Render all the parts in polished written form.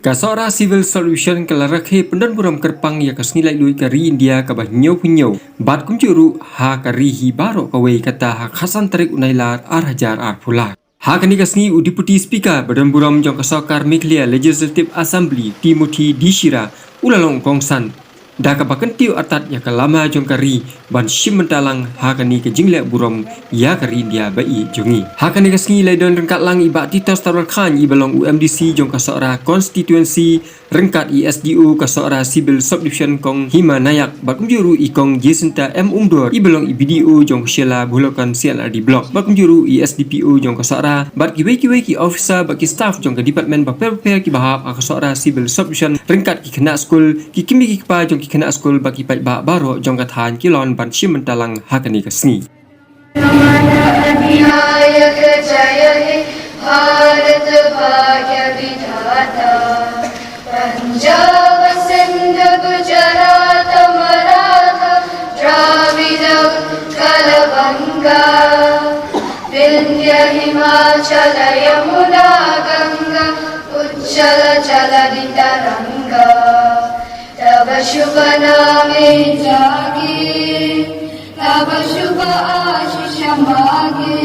SOHRA Civil Solution JINGRAKHE pendan buram kerpang ya kasnilai lui kari India ka banyo punyo bat kunjuru ha kari hi baro kawai kata ha khasan tarik unailat hajar pula ha kani kasni Deputy Speaker badan buram jong kasokar Meghalaya Legislative Assembly Timothy Dishira ulalong kongsan da ka bakentiu atat ya kalama jong kari ban shimentalang ha kani ke jingle buram ya kari India bai jongi ha kani kasni laidon rengkat lang iba titos tarwal khan i balong UMDC jong SOHRA constituency rengkat ISDU SOHRA Civil Subdivision kong Himanayak bakum juru ikong Jesenta M Umdor i balong IBDU jong Shela Bulokan CLRD block bakum juru ISDPU jong SOHRA bat kiwei ki officer baki staff jong ke department bakper ki bahap SOHRA Civil Subdivision rengkat ki kena school ki kimi ki pa jong ki kena school baki pai ba baro jong kathan kilon ban shimentalang hakani kasni Bharat भाग्य विधाता पंजाब सिंध गुजरात मराठा द्राविड उत्कल गंगा विंध्य हिमाचल यमुना गंगा उज्जल जलधि तरंगा तब शुभ नामे जागे तब शुभ आशीष मागे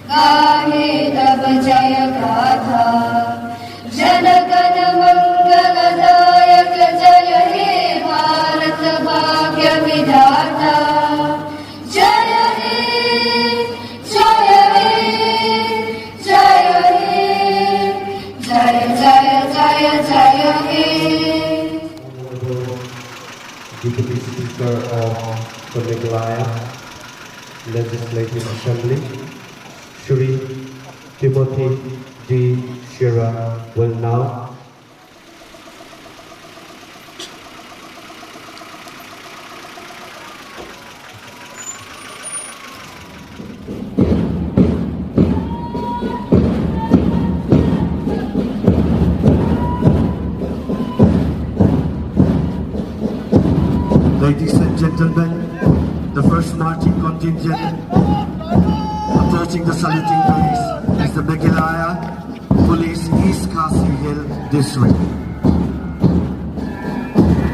गाहे तब जय गाथा जन गण मंगलदायक जय हे भारत भाग्य विधाता जय हे जय हे जय हे जय जय जय जय हे Deputy Speaker of the Meghalaya Legislative Assembly Shri Timothy D. Shira will now Ladies and gentlemen, the first marching contingent approaching the saluting place is the Meghalaya Police East Khasi Hill District,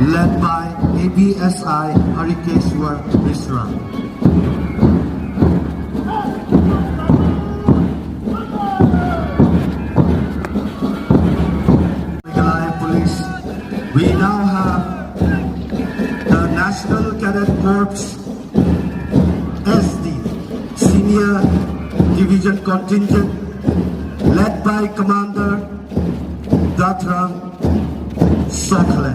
led by ABSI Harikeshwar Mishra. Meghalaya Police, we now have the National Cadet Corps SD Senior Division Contingent led by Commander Datrang SOHRA.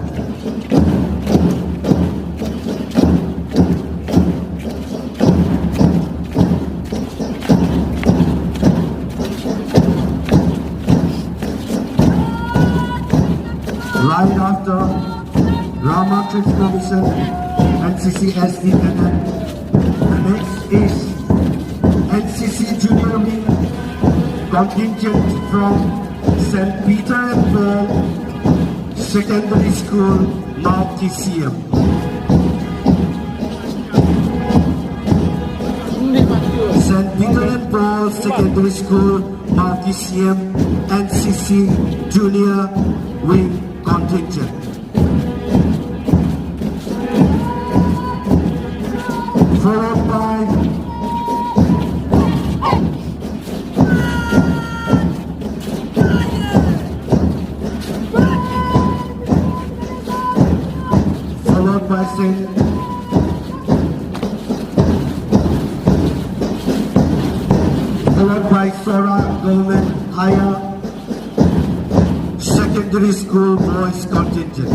Right after Rama Krishna Mission NCC SD Cadet, the next is NCC Junior Wing contingent from St. Peter and Paul Secondary School, Mount TCM. St. Peter and Paul Secondary School, Mount TCM, NCC Junior Wing contingent. Followed by SOHRA Government Higher Secondary School Boys Contingent.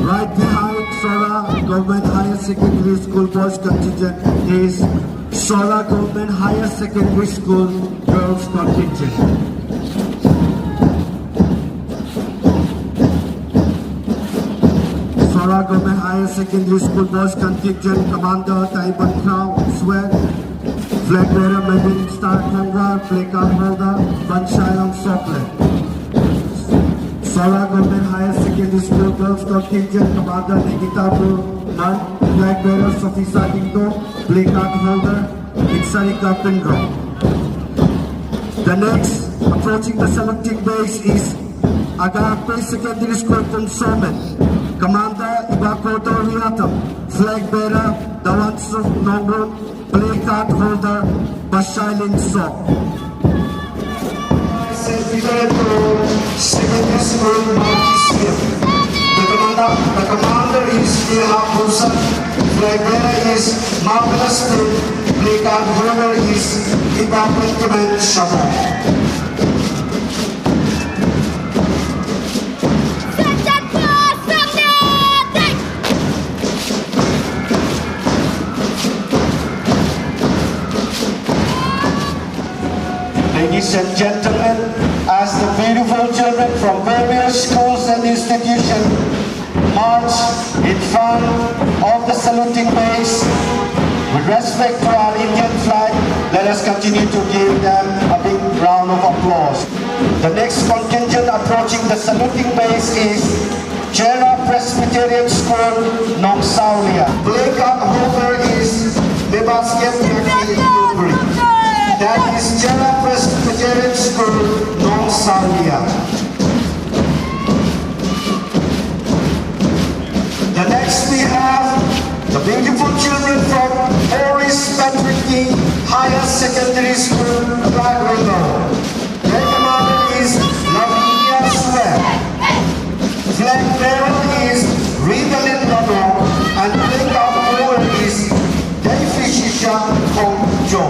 Right behind SOHRA Government Higher Secondary School Boys Contingent is SOHRA Government Higher Secondary School Girls Contingent. SOHRA Government Higher Secondary School Boys Contingent Commander Taiban Crown Swag Flag Bearer Medin Star Kangwar Placard Holder Banshayam Sokle SOHRA Government Higher Secondary School Girls Contingent Commander Nikita Man Flag Bearer Sofisa Indo Placard Holder Iksarika Pindro The next approaching the saluting base is Agape Secondary School Consomen, Commander Ibakoto Riatam, Flag Bearer Dawansuk Nongun, Play Card Holder Bashailin Sok. Secondary School The commander is Ilham Musa, Flag Bearer is Marvelous Tim, Play Card Holder is Ibakoto Shabo. Ladies and gentlemen, as the beautiful children from various schools and institutions march in front of the saluting base, with respect to our Indian flag, let us continue to give them a big round of applause. The next contingent approaching the saluting base is Jera Presbyterian School, Nongsaulia. Play card holder is Mebasket Yaki. That is Jera Presbyterian School, Nongsaulia. The next we have the beautiful children from Horace Patrick King Higher Secondary School, Flagrigo. Their commander is Lavinia Sweat. Flag bearer is Rivalin Lano, and flag holder is Daifishisha Hong Jo.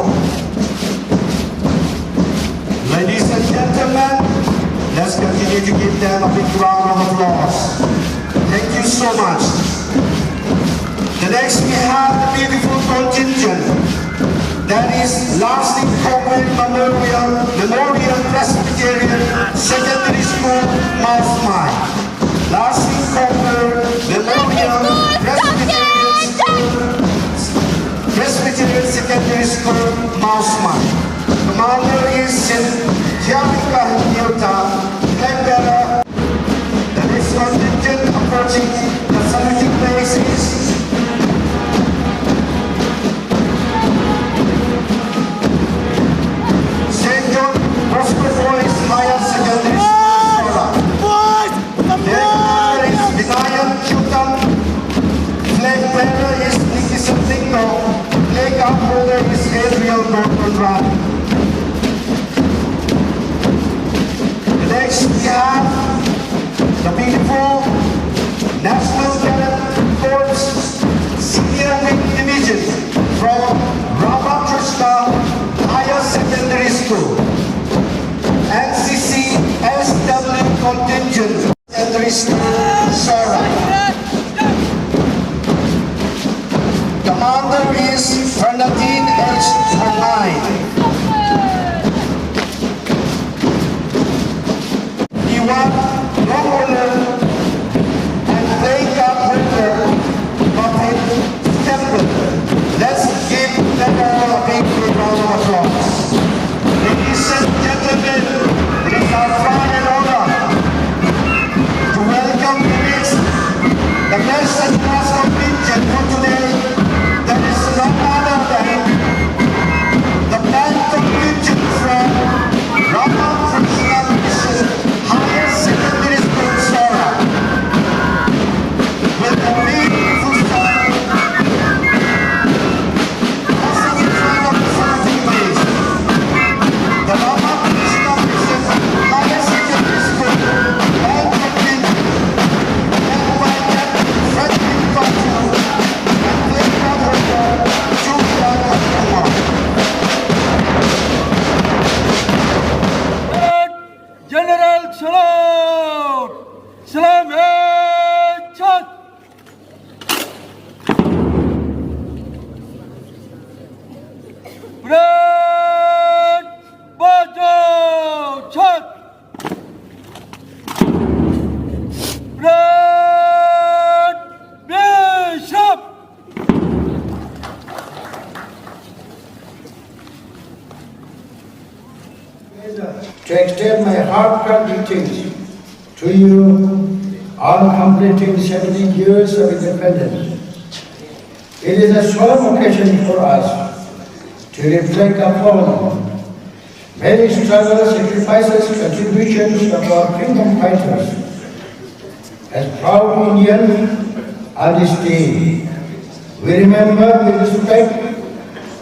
Ladies and gentlemen, let's continue to give them a big round of applause. Thank you so much. The next we have the beautiful contingent. That is Lasting Corporate Memorial Presbyterian Secondary School, Mouth Mine. Lasting Corporate Memorial Presbyterian Secondary School, Mouth Mine. Commander is Jamica Hilta, Flag Bearer. The next contingent approaching the saluting base is St. John Bosco Boys Higher Secondary School, their commander is Vinayan Chutam. Flag bearer is Nikki Santingo. Flag upholder is Adriel Norton. Next we have the beautiful National Cadet Corps Senior Wing Division from Ramakrishna Higher Secondary School, NCC SW Contingent Secondary School, SOHRA. Commander is Bernadine H. Online. Let's give them all a big round of applause. Ladies and gentlemen, it is our pride and honor to welcome the best and last contingent for today. That is none other than the band contingent from Ramakrishna Mission Higher Secondary School, SOHRA. With the beautiful song passing in front of the saluting base, the Ramakrishna Mission Higher Secondary School band contingent led by Captain Frederick Patu and Play Card holder Julia Kakuma. General Salute! Salam Chat! Brad Bajo Chat! Brad Bishop! To extend my heartfelt greetings to you on completing 70 years of independence. It is a solemn occasion for us to reflect upon Many struggles, sacrifices, contributions of our freedom fighters. As proud Indians on this day, we remember with respect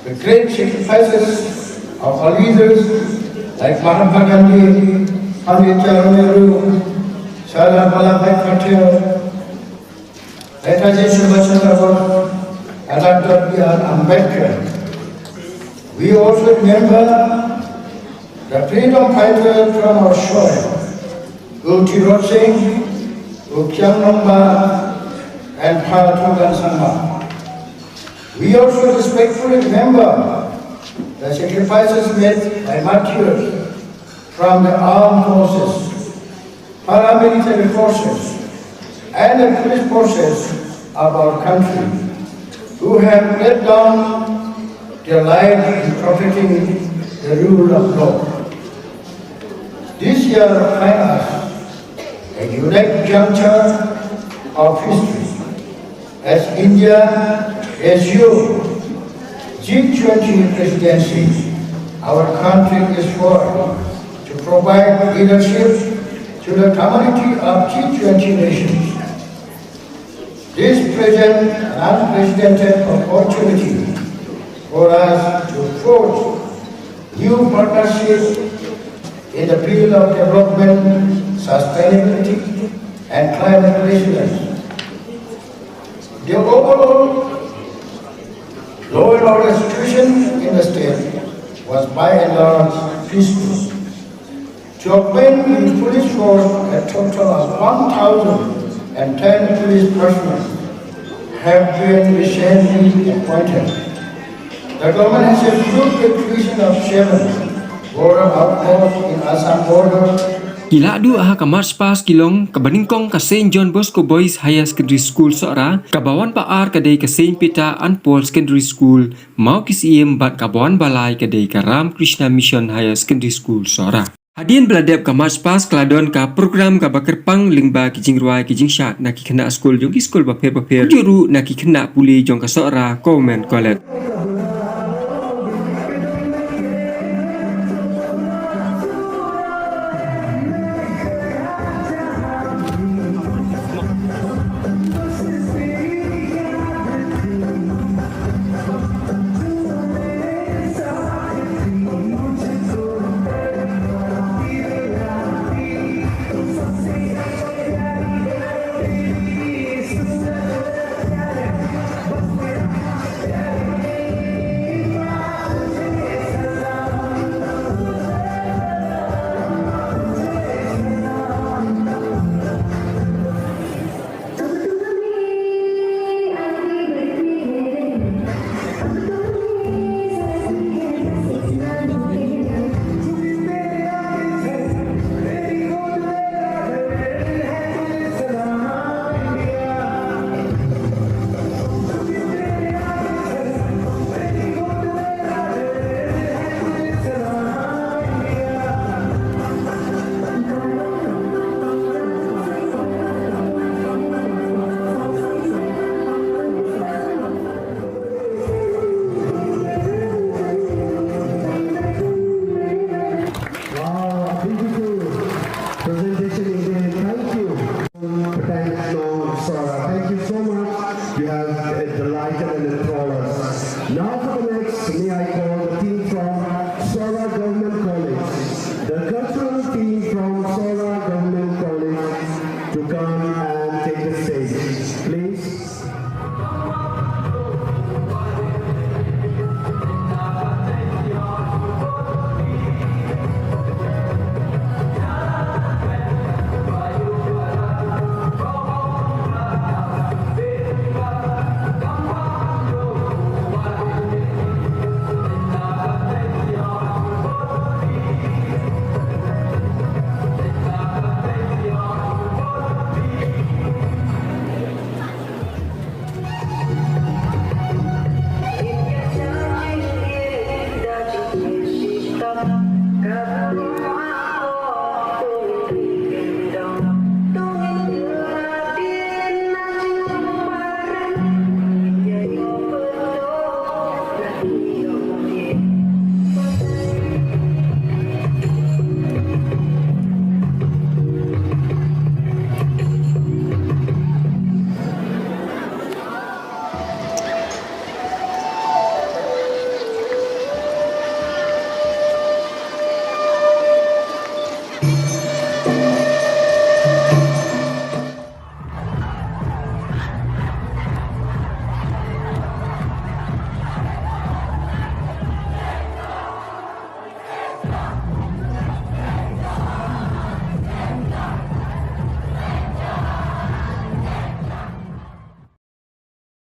the great sacrifices of our leaders like Mahatma Gandhi, Pandit Jawaharlal Nehru, Sardar Vallabhbhai Patel, Netaji Subhash Chandra Bose, and Dr. B.R. Ambedkar. We also remember the freedom fighters from our soil, Guru Tirot Singh, Guru Kyang Nomba, and Bharatugan Sangha. We also respectfully remember the sacrifices made by martyrs from the armed forces, paramilitary forces, and the police forces of our country, who have laid down their lives in protecting the rule of law. This year finds us a unique juncture of history as India assumes G20 presidency. Our country is forced to provide leadership to the community of G20 nations. This presents an unprecedented opportunity for us to forge new partnerships in the field of development, sustainability, and climate resilience. The overall law and order situation in the state was by and large peaceful. To augment the police force, a total of 1,010 police personnel have been recently appointed. The government has approved the creation of 7 border outposts in Assam border. Kila adu aha ka March Pass Kilong ka Baningkong ka St. John Bosco Boys Higher Secondary School SOHRA, kabawan paar kadai ka St. Peter and Paul Secondary School, mau kisiem bat kabawan balai kadai ka Ram Krishna Mission Higher Secondary School SOHRA. Hadian beladap ka March Pass keladon ka program ka bakerpang lingba ki jingruai ki jingshat na ki kena skul jong ki skul baper juru na ki kena puli jong ka SOHRA Government College. Thank you so much. You have delighted and enthralled